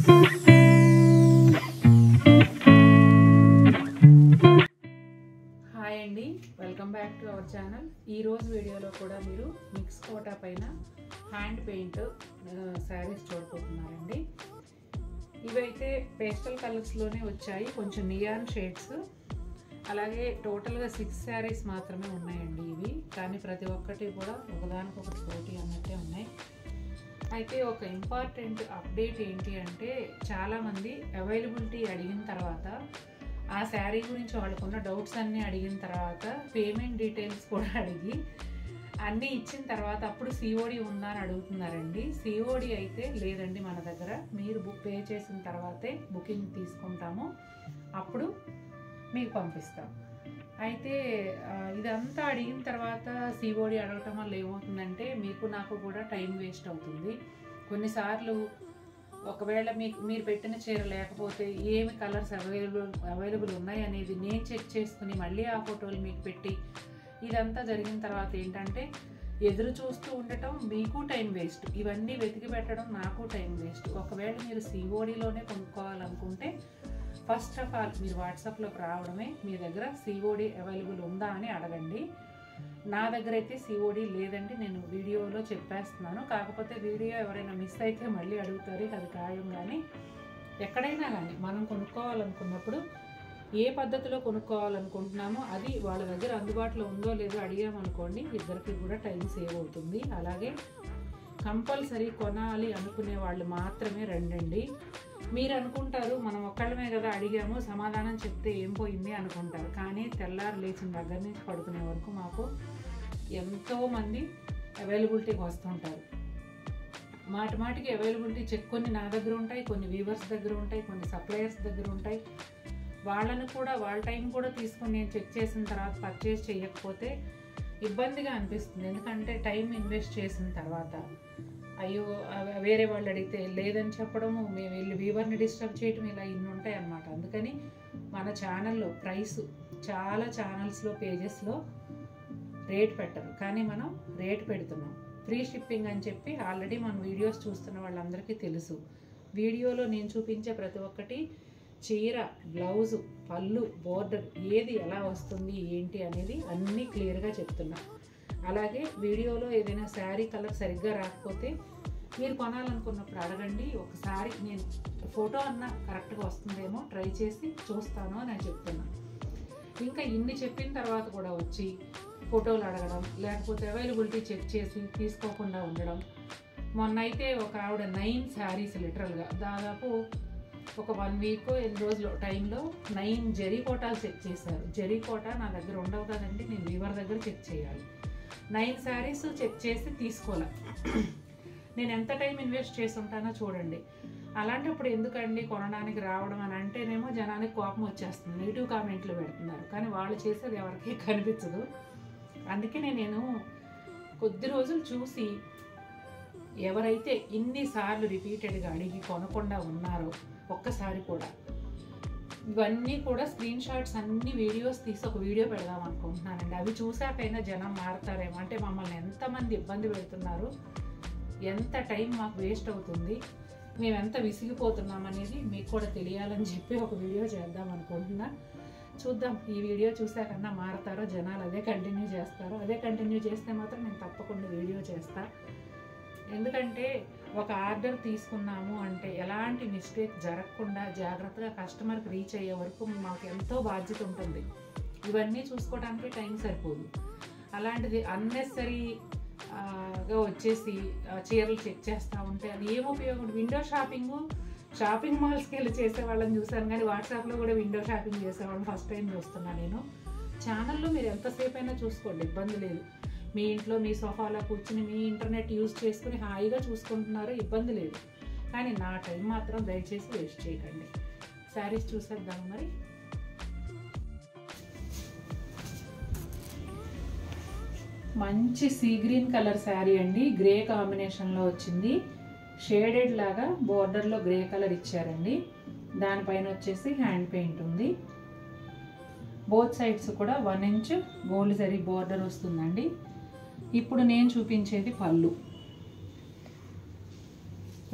Hi అండి, welcome back to our channel. ఈరోజు వీడియోలో కూడా మీరు మిక్స్ కోటా పైన హ్యాండ్ పెయింట్ శారీస్ చూడబోతున్నారండి. ఇవైతే పేస్టల్ కలర్స్లోనే వచ్చాయి, కొంచెం నియాన్ షేడ్స్. అలాగే టోటల్గా 6 శారీస్ మాత్రమే ఉన్నాయండి ఇవి, కానీ ప్రతి ఒక్కటి కూడా ఒకదానికొకటి పోటీ అన్నట్టే ఉన్నాయి. అయితే ఒక ఇంపార్టెంట్ అప్డేట్ ఏంటి అంటే, చాలామంది అవైలబిలిటీ అడిగిన తర్వాత ఆ శారీ గురించి వాళ్ళకున్న డౌట్స్ అన్నీ అడిగిన తర్వాత పేమెంట్ డీటెయిల్స్ కూడా అడిగి అన్నీ ఇచ్చిన తర్వాత అప్పుడు సిఓడి ఉందా అని అడుగుతున్నారండి. సిఓడి అయితే లేదండి మన దగ్గర. మీరు పే చేసిన తర్వాతే బుకింగ్ తీసుకుంటాము, అప్పుడు మీకు పంపిస్తాం. అయితే ఇదంతా అడిగిన తర్వాత సిఓడి అడగటం వల్ల ఏమవుతుందంటే, మీకు నాకు కూడా టైం వేస్ట్ అవుతుంది. కొన్నిసార్లు ఒకవేళ మీరు పెట్టిన చీర లేకపోతే ఏమి కలర్స్ అవైలబుల్ ఉన్నాయి అనేది నేను చెక్ చేసుకుని మళ్ళీ ఆ ఫోటోలు మీకు పెట్టి ఇదంతా జరిగిన తర్వాత ఏంటంటే ఎదురు చూస్తూ ఉండటం మీకు టైం వేస్ట్, ఇవన్నీ వెతికి పెట్టడం నాకు టైం వేస్ట్. ఒకవేళ మీరు సిఓడిలోనే కొనుక్కోవాలనుకుంటే ఫస్ట్ ఆఫ్ ఆల్ మీరు వాట్సాప్లోకి రావడమే, మీ దగ్గర సిఓడి అవైలబుల్ ఉందా అని అడగండి. నా దగ్గర అయితే సిఓడి లేదండి, నేను వీడియోలో చెప్పేస్తున్నాను. కాకపోతే వీడియో ఎవరైనా మిస్ అయితే మళ్ళీ అడుగుతారు, అది ఖాయం. కానీ ఎక్కడైనా కానీ మనం కొనుక్కోవాలనుకున్నప్పుడు ఏ పద్ధతిలో కొనుక్కోవాలనుకుంటున్నామో అది వాళ్ళ దగ్గర అందుబాటులో ఉందో లేదో అడిగామనుకోండి, ఇద్దరికి కూడా టైం సేవ్ అవుతుంది. అలాగే కంపల్సరీ కొనాలి అనుకునే వాళ్ళు మాత్రమే రండి. మీరు అనుకుంటారు మనం ఒక్కళ్ళమే కదా అడిగాము, సమాధానం చెప్తే ఏం పోయింది అనుకుంటారు. కానీ తెల్లారు లేచిన దగ్గర నుంచి పడుకునే వరకు మాకు ఎంతోమంది అవైలబిలిటీకి వస్తుంటారు. మాటికి అవైలబిలిటీ చెక్ కొన్ని నా దగ్గర ఉంటాయి, కొన్ని వీవర్స్ దగ్గర ఉంటాయి, కొన్ని సప్లయర్స్ దగ్గర ఉంటాయి. వాళ్ళను కూడా వాళ్ళ టైం కూడా తీసుకొని నేను చెక్ చేసిన తర్వాత పర్చేస్ చేయకపోతే ఇబ్బందిగా అనిపిస్తుంది. ఎందుకంటే టైం ఇన్వెస్ట్ చేసిన తర్వాత అయ్యో వేరే వాళ్ళు అడిగితే లేదని చెప్పడము, మేము వెళ్ళి వీవర్ని డిస్టర్బ్ చేయటం, ఇలా ఇన్ని ఉంటాయి అన్నమాట. అందుకని మన ఛానల్లో ప్రైస్ చాలా ఛానల్స్లో పేజెస్లో రేట్ పెట్టరు, కానీ మనం రేట్ పెడుతున్నాం. ఫ్రీ షిప్పింగ్ అని చెప్పి ఆల్రెడీ మన వీడియోస్ చూస్తున్న వాళ్ళందరికీ తెలుసు. వీడియోలో నేను చూపించే ప్రతి ఒక్కటి చీర, బ్లౌజు, పళ్ళు, బోర్డర్ ఏది ఎలా వస్తుంది ఏంటి అనేది అన్నీ క్లియర్గా చెప్తున్నా. అలాగే వీడియోలో ఏదైనా శారీ కలర్ సరిగ్గా రాకపోతే మీరు కొనాలనుకున్నప్పుడు అడగండి. ఒకసారి నేను ఫోటో అన్నా కరెక్ట్గా వస్తుందేమో ట్రై చేసి చూస్తాను అని నేను చెప్తున్నాను. ఇంకా ఇన్ని చెప్పిన తర్వాత కూడా వచ్చి ఫోటోలు అడగడం, లేకపోతే అవైలబిలిటీ చెక్ చేసి తీసుకోకుండా ఉండడం. మొన్న అయితే ఒక ఆవిడ 9 శారీస్ లిటరల్గా దాదాపు ఒక 1 వీక్ 8 రోజుల టైంలో 9 జరీ కోటాలు చెక్ చేశారు. జరీ కోటా నా దగ్గర ఉండవు కదండి, నేను వీవర్ దగ్గర చెక్ చేయాలి. 9 శారీస్ చెక్ చేసి తీసుకోలే. నేను ఎంత టైం ఇన్వెస్ట్ చేసి ఉంటానో చూడండి. అలాంటప్పుడు ఎందుకండి కొనడానికి రావడం అని అంటేనేమో జనానికి కోపం వచ్చేస్తుంది, నెగిటివ్ కామెంట్లు పెడుతున్నారు. కానీ వాళ్ళు చేసేది ఎవరికి కనిపించదు. అందుకే నేను కొద్ది రోజులు చూసి ఎవరైతే ఇన్నిసార్లు రిపీటెడ్గా అడిగి కొనకుండా ఉన్నారో ఒక్కసారి కూడా ఇవన్నీ కూడా స్క్రీన్ షాట్స్ అన్ని వీడియోస్ తీసి ఒక వీడియో పెడదాం అనుకుంటున్నానండి. అవి చూసాకైనా జనం మారుతారేమో. అంటే మమ్మల్ని ఎంతమంది ఇబ్బంది పెడుతున్నారు, ఎంత టైం మాకు వేస్ట్ అవుతుంది, మేము ఎంత విసిగిపోతున్నాం అనేది మీకు కూడా తెలియాలని చెప్పి ఒక వీడియో చేద్దాం అనుకుంటున్నా. చూద్దాం, ఈ వీడియో చూసాకన్నా మారుతారో జనాలు, అదే కంటిన్యూ చేస్తారో. అదే కంటిన్యూ చేస్తే మాత్రం నేను తప్పకుండా వీడియో చేస్తా. ఎందుకంటే ఒక ఆర్డర్ తీసుకున్నాము అంటే ఎలాంటి మిస్టేక్ జరగకుండా జాగ్రత్తగా కస్టమర్కి రీచ్ అయ్యే వరకు మాకు ఎంతో బాధ్యత ఉంటుంది. ఇవన్నీ చూసుకోవడానికి టైం సరిపోదు. అలాంటిది అన్నెసరీగా వచ్చేసి చీరలు చెక్ చేస్తూ ఉంటే అది ఏం ఉపయోగం? విండో షాపింగ్ మాల్స్కి వెళ్ళి చేసేవాళ్ళని చూసాను, కానీ వాట్సాప్లో కూడా విండో షాపింగ్ చేసేవాళ్ళని ఫస్ట్ టైం చూస్తున్నా నేను. ఛానల్లో మీరు ఎంతసేపు అయినా చూసుకోండి, ఇబ్బంది లేదు. మీ ఇంట్లో మీ సోఫాలో కూర్చుని మీ ఇంటర్నెట్ యూజ్ చేసుకుని హాయిగా చూసుకుంటున్నారు, ఇబ్బంది లేదు. కానీ నా టైం మాత్రం దయచేసి వేస్ట్ చేయకండి. శారీస్ చూసేద్దాం మరి. మంచి సీ గ్రీన్ కలర్ శారీ అండి, గ్రే కాంబినేషన్లో వచ్చింది. షేడెడ్ లాగా బోర్డర్లో గ్రే కలర్ ఇచ్చారండి. దానిపైన వచ్చేసి హ్యాండ్ పెయింట్ ఉంది. బోత్ సైడ్స్ కూడా 1 ఇంచ్ గోల్డ్ జరీ బోర్డర్ వస్తుందండి. ఇప్పుడు నేను చూపించేది పళ్ళు.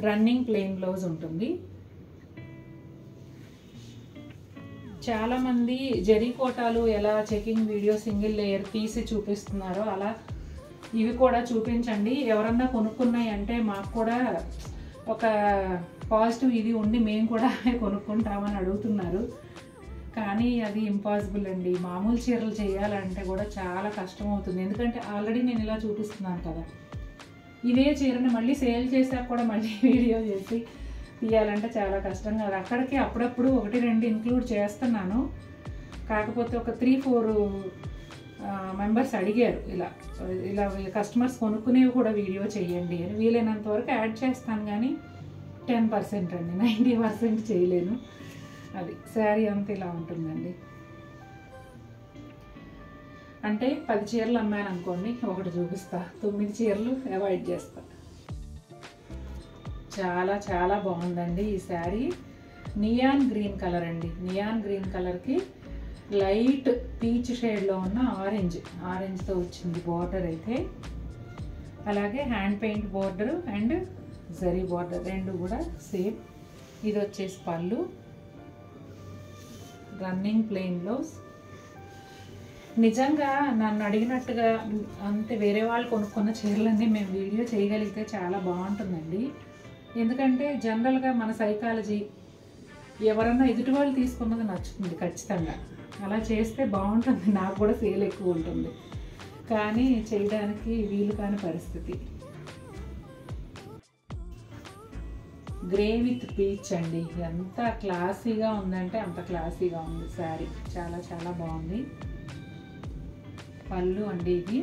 రన్నింగ్ ప్లెయిన్ బ్లౌజ్ ఉంటుంది. చాలామంది జరీ కోటాలు ఎలా చెకింగ్ వీడియో సింగిల్ లేయర్ తీసి చూపిస్తున్నారో అలా ఇవి కూడా చూపించండి. ఎవరన్నా కొనుక్కున్నాయి అంటే మాకు కూడా ఒక పాజిటివ్ ఇది ఉండి మేము కూడా కొనుక్కుంటామని అడుగుతున్నారు. కానీ అది ఇంపాసిబుల్ అండి. మామూలు చీరలు చేయాలంటే కూడా చాలా కష్టం అవుతుంది. ఎందుకంటే ఆల్రెడీ నేను ఇలా చూపిస్తున్నాను కదా, ఇదే చీరని మళ్ళీ సేల్ చేశాక కూడా మళ్ళీ వీడియో చేసి తీయాలంటే చాలా కష్టం కదా. అక్కడికి అప్పుడప్పుడు 1-2 ఇంక్లూడ్ చేస్తున్నాను. కాకపోతే ఒక 3-4 మెంబర్స్ అడిగారు ఇలా ఇలా కస్టమర్స్ కొనుక్కునేవి కూడా వీడియో చేయండి అని. వీలైనంత వరకు యాడ్ చేస్తాను కానీ 10% అండి, 90% చేయలేను. అది శారీ అంతా ఇలా ఉంటుందండి. అంటే 10 చీరలు అమ్మాను అనుకోండి, ఒకటి చూపిస్తా, 9 చీరలు అవాయిడ్ చేస్తా. చాలా చాలా బాగుందండి ఈ శారీ. నియాన్ గ్రీన్ కలర్ అండి. నియాన్ గ్రీన్ కలర్కి లైట్ పీచ్ షేడ్లో ఉన్న ఆరెంజ్తో వచ్చింది బార్డర్ అయితే. అలాగే hand paint border and zari border రెండు కూడా సేమ్. ఇది వచ్చేసి పళ్ళు, రన్నింగ్ ప్లెయిన్ బ్లౌజ్. నిజంగా నన్ను అడిగినట్టుగా అంతే వేరే వాళ్ళు కొనుక్కున్న చీరలన్నీ మేము వీడియో చేయగలిగితే చాలా బాగుంటుందండి. ఎందుకంటే జనరల్గా మన సైకాలజీ ఎవరన్నా ఎదుటి వాళ్ళు తీసుకున్నది నచ్చుతుంది ఖచ్చితంగా. అలా చేస్తే బాగుంటుంది, నాకు కూడా సేల్ ఎక్కువ ఉంటుంది. కానీ చేయడానికి వీలు కాని పరిస్థితి. గ్రే విత్ పీచ్ అండి. ఎంత క్లాసీగా ఉందంటే అంత క్లాసీగా ఉంది శారీ. చాలా చాలా బాగుంది. పళ్ళు అండి ఇది.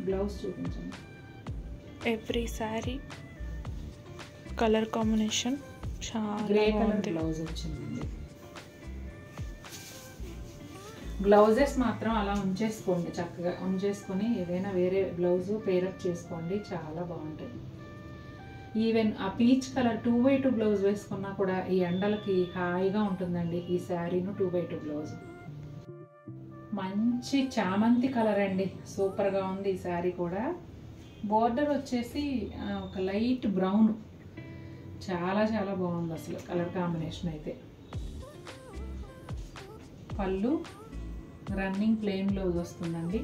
బ్లౌజ్ చూపించండి. ఎవ్రీ శారీ కలర్ కాంబినేషన్ చాలా గ్రే కలర్ బ్లౌజ్ వచ్చిందండి. బ్లౌజెస్ మాత్రం అలా ఉంచేసుకోండి, చక్కగా ఉంచేసుకొని ఏదైనా వేరే బ్లౌజు పేరప్ చేసుకోండి, చాలా బాగుంటుంది. ఈవెన్ ఆ పీచ్ కలర్ 2x2 బ్లౌజ్ వేసుకున్నా కూడా ఈ ఎండలకి హాయిగా ఉంటుందండి ఈ శారీను. 2x2 బ్లౌజ్ మంచి చామంతి కలర్ అండి, సూపర్గా ఉంది ఈ శారీ కూడా. బోర్డర్ వచ్చేసి ఒక లైట్ బ్రౌన్, చాలా చాలా బాగుంది అసలు కలర్ కాంబినేషన్ అయితే. పళ్ళు రన్నింగ్ ప్లెయిన్ బ్లౌజ్ వస్తుందండి.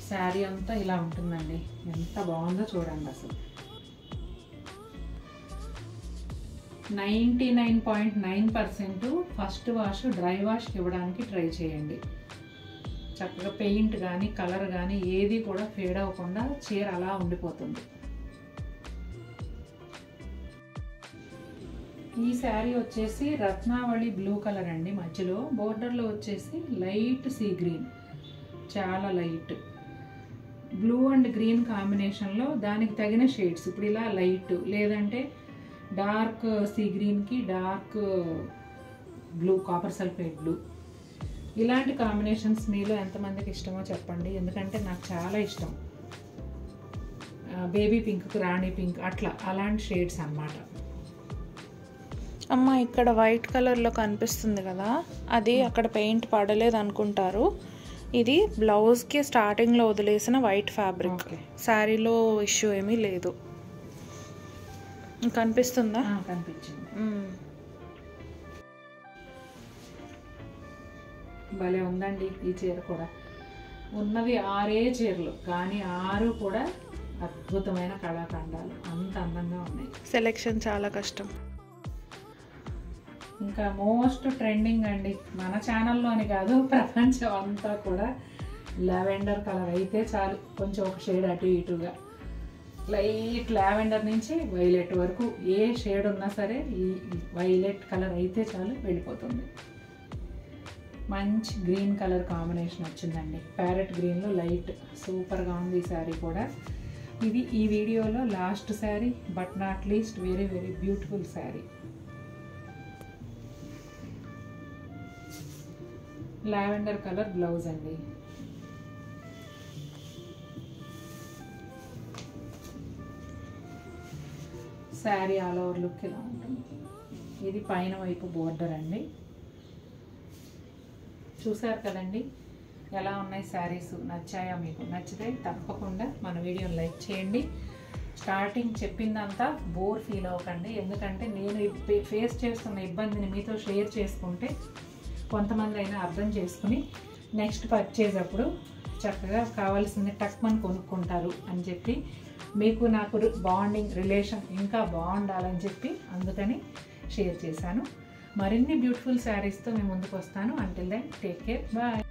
శారీ అంతా ఇలా ఉంటుందండి. ఎంత బాగుందో చూడండి అసలు. 99.9% ఫస్ట్ వాష్ డ్రై వాష్కి ఇవ్వడానికి ట్రై చేయండి. చక్కగా పెయింట్ కానీ కలర్ కానీ ఏది కూడా ఫేడ్ అవ్వకుండా చీర అలా ఉండిపోతుంది. ఈ శారీ వచ్చేసి రత్నావళి బ్లూ కలర్ అండి. మధ్యలో బోర్డర్లో వచ్చేసి లైట్ సీ గ్రీన్, చాలా లైట్ బ్లూ అండ్ గ్రీన్ కాంబినేషన్లో దానికి తగిన షేడ్స్. ఇప్పుడు ఇలా లైట్, లేదంటే డార్క్ సీ గ్రీన్కి dark blue, copper sulphate blue, ఇలాంటి కాంబినేషన్స్ మీలో ఎంతమందికి ఇష్టమో చెప్పండి. ఎందుకంటే నాకు చాలా ఇష్టం. బేబీ పింక్, రాణి పింక్, అట్లా అలాంటి షేడ్స్ అన్నమాట. అమ్మ ఇక్కడ వైట్ కలర్లో కనిపిస్తుంది కదా, అది అక్కడ పెయింట్ పడలేదు అనుకుంటారు. ఇది బ్లౌజ్కి స్టార్టింగ్లో వదిలేసిన వైట్ ఫ్యాబ్రిక్. శారీలో ఇష్యూ ఏమీ లేదు. కనిపిస్తుందా? కనిపించింది. భలే ఉందండి ఈ చీర కూడా. ఉన్నవి 6 చీరలు, కానీ 6 కూడా అద్భుతమైన కళాఖండాలు, అంత అందంగా ఉన్నాయి. సెలెక్షన్ చాలా కష్టం. ఇంకా మోస్ట్ ట్రెండింగ్ అండి మన ఛానల్లోని కాదు, ప్రపంచం అంతా కూడా లావెండర్ కలర్ అయితే చాలు. కొంచెం ఒక షేడ్ అటు ఇటుగా లైట్ లావెండర్ నుంచి వైలెట్ వరకు ఏ షేడ్ ఉన్నా సరే ఈ వైలెట్ కలర్ అయితే చాలు, వెళ్ళిపోతుంది. మంచి గ్రీన్ కలర్ కాంబినేషన్ వచ్చిందండి. ప్యారెట్ గ్రీన్లో లైట్, సూపర్గా ఉంది ఈ శారీ కూడా. ఇది ఈ వీడియోలో last sari, but not least very very beautiful sari. Lavender colour blouse అండి. శారీ ఆల్ ఓవర్ లుక్ ఇలా ఉంటుంది. ఇది పైన వైపు బోర్డర్ అండి. చూసారు కదండి ఎలా ఉన్నాయి శారీస్. నచ్చాయా మీకు? నచ్చితే తప్పకుండా మన వీడియోని లైక్ చేయండి, స్టార్టింగ్ చెప్పిందంతా బోర్ ఫీల్ అవ్వకండి, ఎందుకంటే నేను ఫేస్ చేస్తున్న ఇబ్బందిని మీతో షేర్ చేసుకుంటే కొంతమంది అయినా అర్థం చేసుకుని నెక్స్ట్ పర్చేజ్ అప్పుడు చక్కగా కావాల్సింది టక్మని కొనుక్కుంటారు అని చెప్పి, మీకు నాకు బాండింగ్ రిలేషన్ ఇంకా బాగుండాలని చెప్పి అందుకని షేర్ చేశాను. మరిన్ని బ్యూటిఫుల్ శారీస్తో మేము ముందుకు వస్తాను. Until then take care, bye.